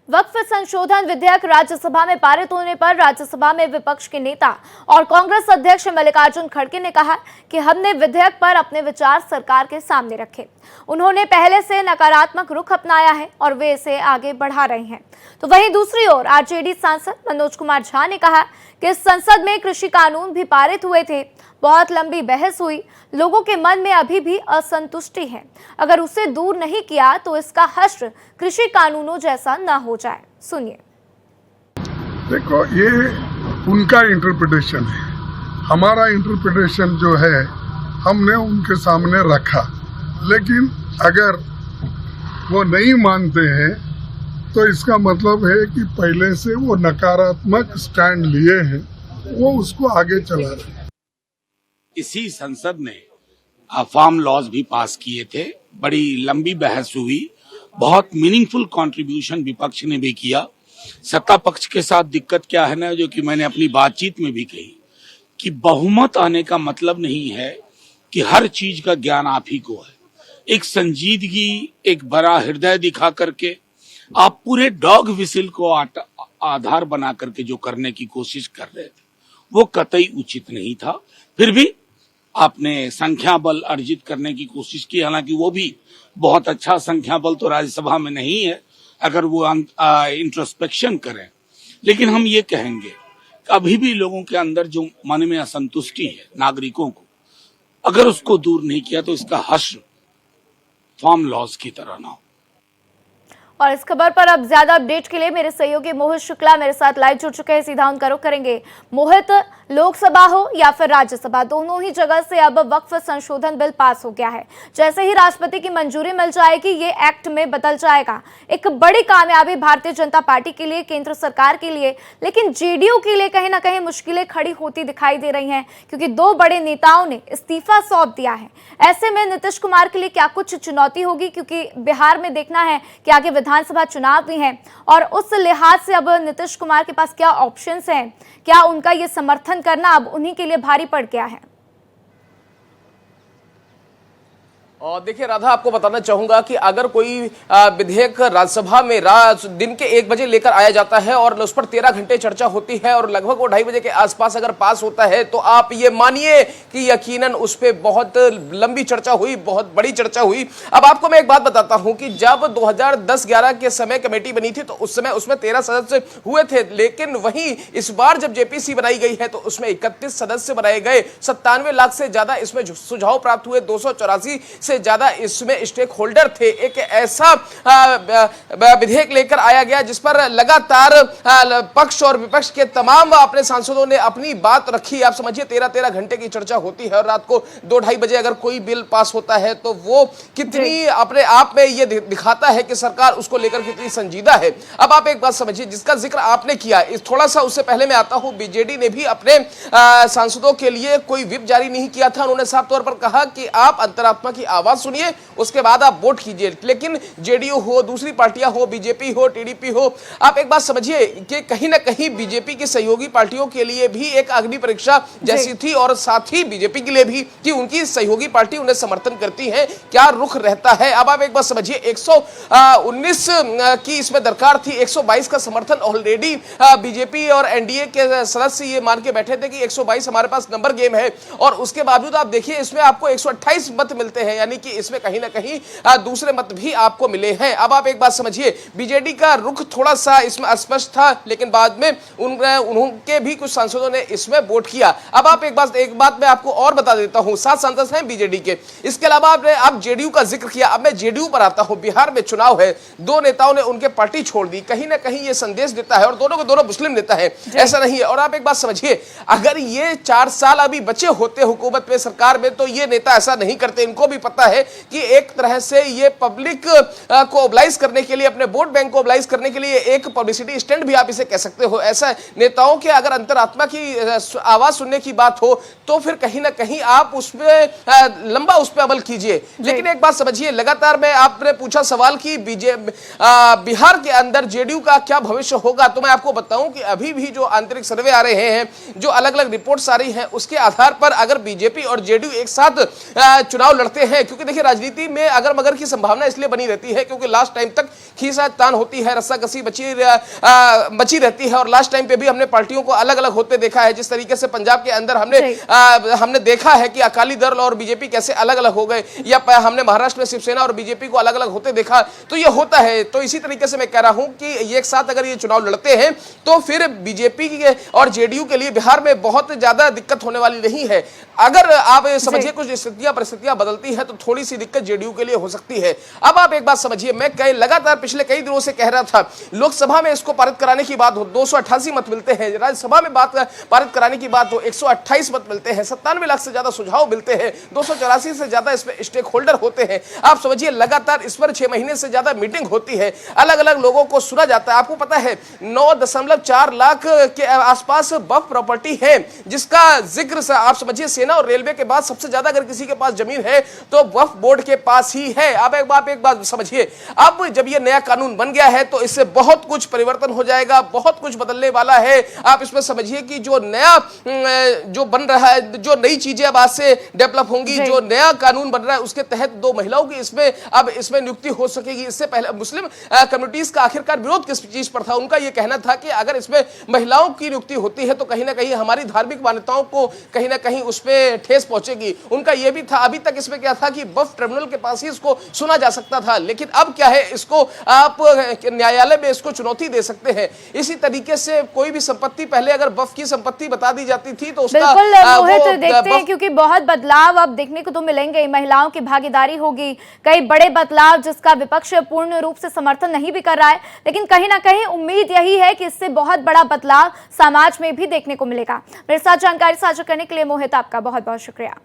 वक्फ संशोधन विधेयक राज्यसभा में पारित होने पर राज्यसभा में विपक्ष के नेता और कांग्रेस अध्यक्ष मल्लिकार्जुन खड़गे ने कहा कि हमने विधेयक पर अपने विचार सरकार के सामने रखे। उन्होंने पहले से नकारात्मक रुख अपनाया है और वे इसे आगे बढ़ा रहे हैं। तो वहीं दूसरी ओर आरजेडी सांसद मनोज कुमार झा ने कहा कि संसद में कृषि कानून भी पारित हुए थे, बहुत लंबी बहस हुई, लोगों के मन में अभी भी असंतुष्टि है। अगर उसे दूर नहीं किया तो इसका हश्र कृषि कानूनों जैसा न हो जाए। सुनिए। देखो, ये उनका इंटरप्रिटेशन है, हमारा इंटरप्रिटेशन जो है हमने उनके सामने रखा, लेकिन अगर वो नहीं मानते हैं तो इसका मतलब है कि पहले से वो नकारात्मक स्टैंड लिए हैं, वो उसको आगे चला रहे हैं। इसी संसद ने फार्म लॉज भी पास किए थे, बड़ी लंबी बहस हुई, बहुत मीनिंगफुल कंट्रीब्यूशन विपक्ष ने भी किया। सत्ता पक्ष के साथ दिक्कत क्या है ना, जो कि मैंने अपनी बातचीत में भी कही कि बहुमत आने का मतलब नहीं है कि हर चीज का ज्ञान आप ही को है। एक संजीदगी, एक बड़ा हृदय दिखा करके आप पूरे डॉग विसिल को आधार बना करके जो करने की कोशिश कर रहे थे वो कतई उचित नहीं था। फिर भी आपने संख्या बल अर्जित करने की कोशिश की, हालांकि वो भी बहुत अच्छा संख्या बल तो राज्यसभा में नहीं है अगर वो इंट्रोस्पेक्शन करें। लेकिन हम ये कहेंगे कि अभी भी लोगों के अंदर जो मन में असंतुष्टि है नागरिकों को, अगर उसको दूर नहीं किया तो इसका हश्र फार्म लॉज की तरह ना हो। और इस खबर पर अब ज्यादा अपडेट के लिए मेरे सहयोगी मोहित शुक्ला मेरे साथ लाइव जुड़ चुके हैं, सीधा उनका रुख करेंगे। मोहित, लोकसभा हो या फिर राज्यसभा, दोनों ही जगह से अब वक्फ संशोधन बिल पास हो गया है। जैसे ही राष्ट्रपति की मंजूरी मिल जाएगी ये एक्ट में बदल जाएगा। एक बड़ी कामयाबी भारतीय जनता पार्टी के लिए, केंद्र सरकार के लिए, लेकिन जेडीयू के लिए कहीं ना कहीं मुश्किलें खड़ी होती दिखाई दे रही हैं, क्योंकि दो बड़े नेताओं ने इस्तीफा सौंप दिया है। ऐसे में नीतीश कुमार के लिए क्या कुछ चुनौती होगी, क्योंकि बिहार में देखना है कि आगे विधानसभा चुनाव भी हैं, और उस लिहाज से अब नीतीश कुमार के पास क्या ऑप्शंस हैं, क्या उनका ये समर्थन करना अब उन्हीं के लिए भारी पड़ गया है? और देखिए राधा, आपको बताना चाहूंगा कि अगर कोई विधेयक राज्यसभा में दिन के 1 बजे लेकर आया जाता है और उस पर 13 घंटे चर्चा होती है और लगभग वो 2:30 बजे के आसपास अगर पास होता है, तो आप ये मानिए कि यकीनन उस पर बहुत लंबी चर्चा हुई, बहुत बड़ी चर्चा हुई। अब आपको मैं एक बात बताता हूं कि जब 2010-11 के समय कमेटी बनी थी तो उस समय उसमें 13 सदस्य हुए थे, लेकिन वहीं इस बार जब जेपीसी बनाई गई है तो उसमें 31 सदस्य बनाए गए। 97 लाख से ज्यादा इसमें सुझाव प्राप्त हुए, 284 से ज्यादा इसमें स्टेक होल्डर थे। एक ऐसा विधेयक लेकर आया गया जिस पर लगातार पक्ष और विपक्ष के तमाम अपने सांसदों ने अपनी बात रखी। आप समझिए 13-13 घंटे की चर्चा होती है और रात को 2-2:30 बजे अगर कोई बिल पास होता है तो वो कितनी अपने आप में ये दिखाता है कि सरकार उसको लेकर कितनी संजीदा है। अब आप एक बात समझिए, जिसका जिक्र आपने किया, थोड़ा सा उससे पहले मैं आता हूं, बीजेडी ने भी अपने सांसदों के लिए कोई व्हिप जारी नहीं किया था। उन्होंने साफ तौर पर कहा कि आप अंतरात्मा की आवाज सुनिए, उसके बाद आप वोट कीजिए। लेकिन जेडीयू हो, दूसरी पार्टियां हो, बीजेपी हो, टीडीपी हो, आप एक बात समझिए कि कहीं ना कहीं बीजेपी की सहयोगी पार्टियों के लिए भी एक अग्नि परीक्षा जैसी थी, और साथ ही बीजेपी के लिए भी कि उनकी सहयोगी पार्टी उन्हें समर्थन करती है, क्या रुख रहता है। अब आप एक बात समझिए, 119 की इसमें दरकार थी, 122 का समर्थन ऑलरेडी बीजेपी और एनडीए के सदस्य ये मान के बैठे थे कि 122 हमारे पास नंबर गेम है, और उसके बावजूद आप देखिए इसमें आपको 128 मत मिलते हैं, यानी कि इसमें कहीं ना कहीं दूसरे मत भी आपको मिले हैं। अब आप एक बात समझिए, बीजेडी का रुख थोड़ा सा इसमें अस्पष्ट था, लेकिन बाद में उनके भी कुछ सांसदों ने इसमें वोट किया। अब आप एक बात मैं आपको और बता देता हूं, 7 सांसद हैं बीजेडी के। इसके अलावा आप जेडीयू का जिक्र किया, अब मैं जेडीयू पर आता हूं। बिहार में चुनाव है, 2 नेताओं ने उनके पार्टी छोड़ दी, कहीं ना कहीं यह संदेश देता है, और दोनों के दोनों मुस्लिम नेता है, ऐसा नहीं है। और आप एक बात समझिए, अगर ये 4 साल अभी बचे होते हुकूमत में, सरकार में, तो ये नेता ऐसा नहीं करते। इनको भी पता है कि एक तरह से ये पब्लिक को ओबलाइज करने के लिए, अपने वोट बैंक को ओबलाइज करने के लिए एक पब्लिसिटी स्टंट भी आप इसे कह सकते हो। ऐसा नेताओं के अगर अंतरात्मा की आवाज सुनने की बात हो तो फिर कहीं ना कहीं आप उसमें लंबा उस पर अमल कीजिए। लेकिन एक बात समझिए, लगातार मैं आपने पूछा सवाल कि बिहार के अंदर जेडीयू का क्या भविष्य होगा, तो मैं आपको बताऊं कि अभी भी जो आंतरिक सर्वे आ रहे हैं, जो अलग अलग रिपोर्ट्स आ रही हैं, उसके आधार पर अगर बीजेपी और जेडीयू एक साथ चुनाव लड़ते हैं, क्योंकि देखिए राजनीति में अगर मगर की संभावना इसलिए बनी रहती है क्योंकि लास्ट टाइम तक खींचातान होती है, रस्साकसी बची रहती है, और लास्ट टाइम पे भी हमने पार्टियों को अलग अलग होते देखा है। जिस तरीके से पंजाब के अंदर हमने देखा है कि अकाली दल और बीजेपी कैसे अलग अलग हो गए, या हमने महाराष्ट्र में शिवसेना और बीजेपी को अलग अलग होते देखा, तो ये होता है। तो इसी तरीके से मैं कह रहा हूं कि एक साथ अगर ये चुनाव लड़ते हैं तो फिर बीजेपी और जेडीयू के लिए बिहार में बहुत ज्यादा दिक्कत होने वाली नहीं है। अगर आप समझिए कुछ परिस्थितियां बदलती है तो थोड़ी सी दिक्कत जेडीयू के लिए हो सकती है। अब आप एक बात समझिए, मैं लगातार पिछले कई दिनों से कह रहा था लोकसभा में इसको पारित कराने की बात हो 288 मत मिलते हैं, राज्यसभा में बात पारित कराने की बात हो 128 मत मिलते हैं, 97 लाख से ज्यादा सुझाव मिलते हैं, 284 से ज्यादा इसमें स्टेक होल्डर होते हैं। आप समझिए लगातार इस पर 6 महीने से ज्यादा मीटिंग होती है, अलग अलग लोगों को सुना जाता है। आपको पता है 9.4 लाख के आसपास वक्फ प्रॉपर्टी है, जिसका जिक्र आप समझिए सेना और रेलवे के बाद सबसे ज्यादा अगर किसी के पास जमीन है तो वक्फ बोर्ड के पास ही है। अब एक बात समझिए, अब जब ये नया कानून बन गया है तो इससे बहुत कुछ परिवर्तन हो जाएगा, बहुत कुछ बदलने वाला है। आप इसमें समझिए कि जो नया जो बन रहा है, जो नई चीजें अब आज से डेवलप होंगी, जो नया कानून बन रहा है उसके तहत 2 महिलाओं की इसमें नियुक्ति हो सकेगी। इससे पहले मुस्लिम कम्युनिटीज का आखिरकार विरोध किस चीज पर था? उनका यह कहना था कि अगर इसमें महिलाओं की नियुक्ति होती है तो कहीं ना कहीं हमारी धार्मिक मान्यताओं को कहीं ना कहीं उसमें ठेस पहुंचेगी। उनका यह भी था, अभी तक इसमें क्या था कि वक्फ ट्रिब्यूनल के पास ही इसको सुना जा सकता था, लेकिन अब क्या है, इसको आप न्यायालय में इसको चुनौती दे सकते हैं। इसी तरीके से कोई भी संपत्ति पहले अगर वक्फ की संपत्ति बता दी जाती थी तो उसका बिल्कुल मोहित देखते हैं, क्योंकि बहुत बदलाव अब देखने को तो मिलेंगे। महिलाओं की भागीदारी होगी, कई बड़े बदलाव जिसका विपक्ष पूर्ण रूप से समर्थन नहीं भी कर रहा है, लेकिन कहीं ना कहीं उम्मीद यही है कि इससे बहुत बड़ा बदलाव समाज में भी देखने को मिलेगा। मेरे साथ जानकारी साझा करने के लिए मोहित आपका बहुत बहुत शुक्रिया।